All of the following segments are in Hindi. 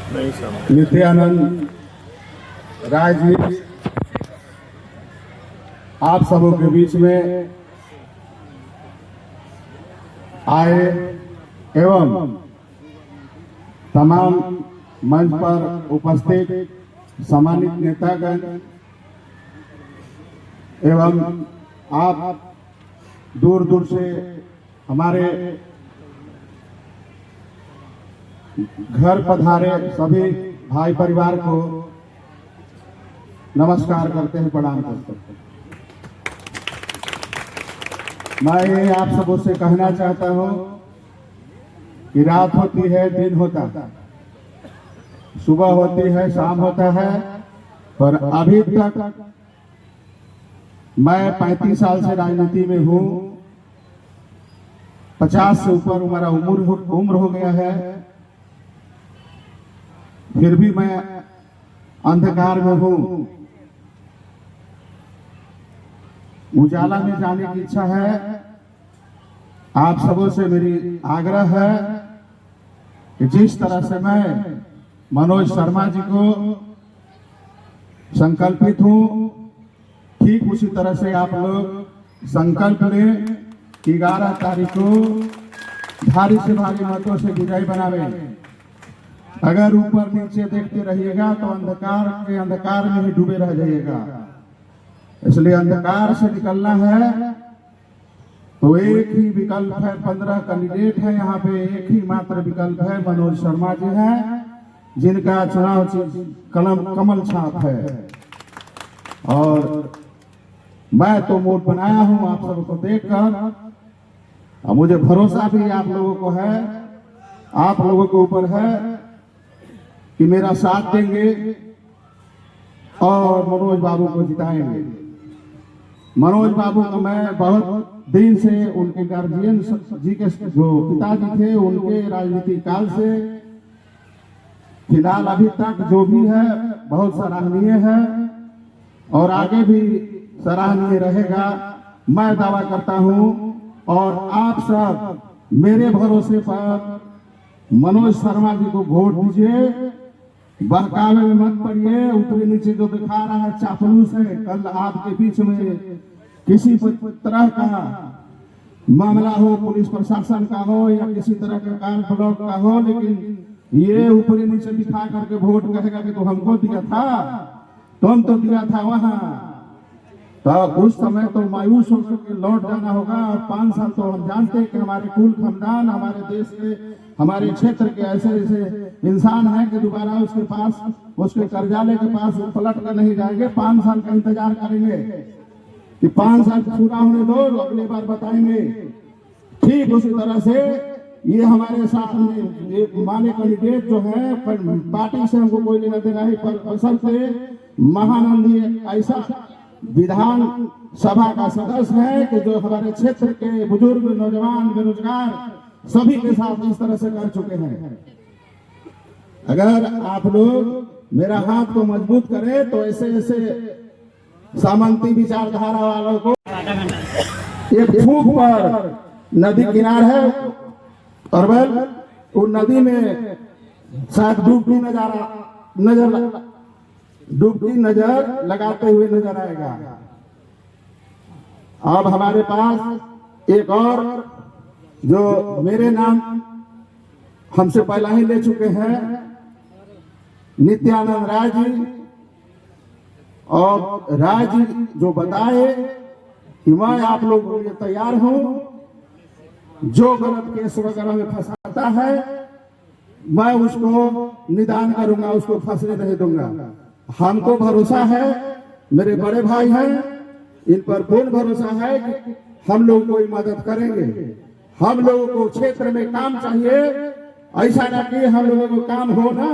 नित्यानंद राय जी आप सबों के बीच में आए एवं तमाम मंच पर उपस्थित सम्मानित नेतागण एवं आप दूर दूर से हमारे घर पधारे सभी भाई परिवार को नमस्कार करते हैं, प्रणाम करते हैं। मैं ये आप सबों से कहना चाहता हूं कि रात होती है, दिन होता है, सुबह होती है, शाम होता है, पर अभी तक मैं 35 साल से राजनीति में हूं। 50 से ऊपर हमारा उम्र हो गया है, फिर भी मैं अंधकार में हूं। उजाला में जाने की इच्छा है। आप सबों से मेरी आग्रह है कि जिस तरह से मैं मनोज शर्मा जी को संकल्पित हूं, ठीक उसी तरह से आप लोग संकल्प लें कि 11 तारीख को भारी से भारी मतों से विजय बनावे। अगर ऊपर नीचे देखते रहिएगा तो अंधकार में ही डूबे रह जाइएगा। इसलिए अंधकार से निकलना है तो एक ही विकल्प है। 15 कैंडिडेट है यहाँ पे, एक ही मात्र विकल्प है, मनोज शर्मा जी हैं, जिनका चुनाव कमल छाप है। और मैं तो वोट बनाया हूँ आप सबको देखकर, और मुझे भरोसा भी आप लोगों को है, आप लोगों के ऊपर है कि मेरा साथ देंगे और मनोज बाबू को जिताएंगे। मनोज बाबू को मैं बहुत दिन से उनके गार्जियन जी के जो पिताजी थे उनके राजनीतिक काल से फिलहाल अभी तक जो भी है बहुत सराहनीय है और आगे भी सराहनीय रहेगा, मैं दावा करता हूं। और आप सब मेरे भरोसे पर मनोज शर्मा जी को वोट दीजिए। बहकावे में मत पड़िए। ऊपरी नीचे जो दिखा रहा है चापलूस है। कल आपके बीच में किसी तरह का मामला हो, पुलिस प्रशासन का हो या किसी तरह का कार ब्लॉक का हो, लेकिन ये ऊपरी नीचे दिखा करके वोट कहेगा कि तो हमको दिया था, तुम तो दिया था वहां। तो उस समय तो मायूस होकर के लौट जाना होगा। और 5 साल तो हम जानते हैं कि हमारे कुल खानदान, हमारे देश के, हमारे क्षेत्र के ऐसे ऐसे इंसान हैं कि दोबारा उसके पास, उसके कार्यालय के पास पलट कर नहीं जाएंगे। 5 साल का इंतजार करेंगे कि 5 साल पूरा होने दो, अगली बार बताएंगे। ठीक उसी तरह से ये हमारे साथ में एक माने कैंडिडेट जो है, पार्टी से हमको कोई लेना देना है, पर असल से महानंदी ऐसा विधान सभा का सदस्य है कि जो हमारे क्षेत्र के बुजुर्ग, नौजवान, बेरोजगार सभी के साथ इस तरह से कर चुके हैं। अगर आप लोग मेरा हाथ को मजबूत करें तो ऐसे ऐसे सामंती विचारधारा वालों को, एक फूक पर नदी किनार है अरवल, वो नदी में शायद डूबती नजर लगाते हुए नजर आएगा। अब हमारे पास एक और जो मेरे नाम हमसे पहला ही ले चुके हैं, नित्यानंद राय जी, और राय जी जो बताए कि मैं आप लोगों के लिए तैयार हूं। जो गलत केस वगैरह में फंसाता है मैं उसको निदान करूंगा, उसको फंसने नहीं दूंगा। हमको भरोसा है, मेरे बड़े भाई हैं, इन पर पूर्ण भरोसा है कि हम लोग कोई मदद करेंगे। हम लोगों को क्षेत्र में काम चाहिए, ऐसा ना कि हम लोगों को काम हो ना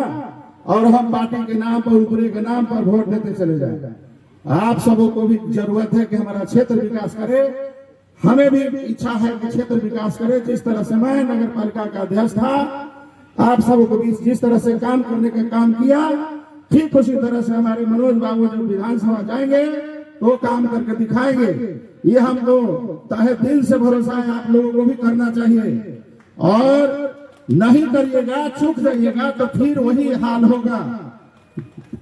और हम पार्टी के नाम पर, ऊपरी के नाम पर वोट देते चले जाए। आप सबों को भी जरूरत है कि हमारा क्षेत्र विकास करे। हमें भी इच्छा है कि क्षेत्र विकास करे। जिस तरह से मैं नगर पालिका का अध्यक्ष था, आप सबों को भी जिस तरह से काम करने का काम किया, ठीक उसी तरह से हमारे मनोज बाबू जब विधानसभा जाएंगे तो काम करके दिखाएंगे। ये हमको तहे दिल से भरोसा है, आप लोगों को भी करना चाहिए। और नहीं करिएगा, चूक जाइएगा तो फिर वही हाल होगा।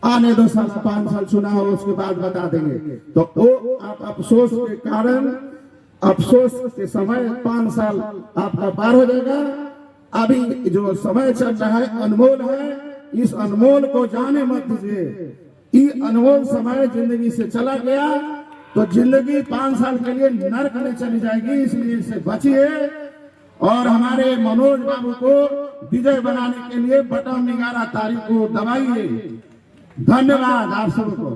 आने 2 साल 5 साल चुनाव हो, उसके बाद बता देंगे। तो वो आप अफसोस के कारण, अफसोस के समय 5 साल आपका पार हो जाएगा। अभी जो समय चल रहा है अनमोल है, इस अनमोल को जाने मत दीजिए। ये अनमोल समय जिंदगी से चला गया तो जिंदगी 5 साल के लिए नरक में चली जाएगी, इसलिए इससे बचिए और हमारे मनोज बाबू को विजय बनाने के लिए बटन 11 तारीख को दबाइए। धन्यवाद आप सबको।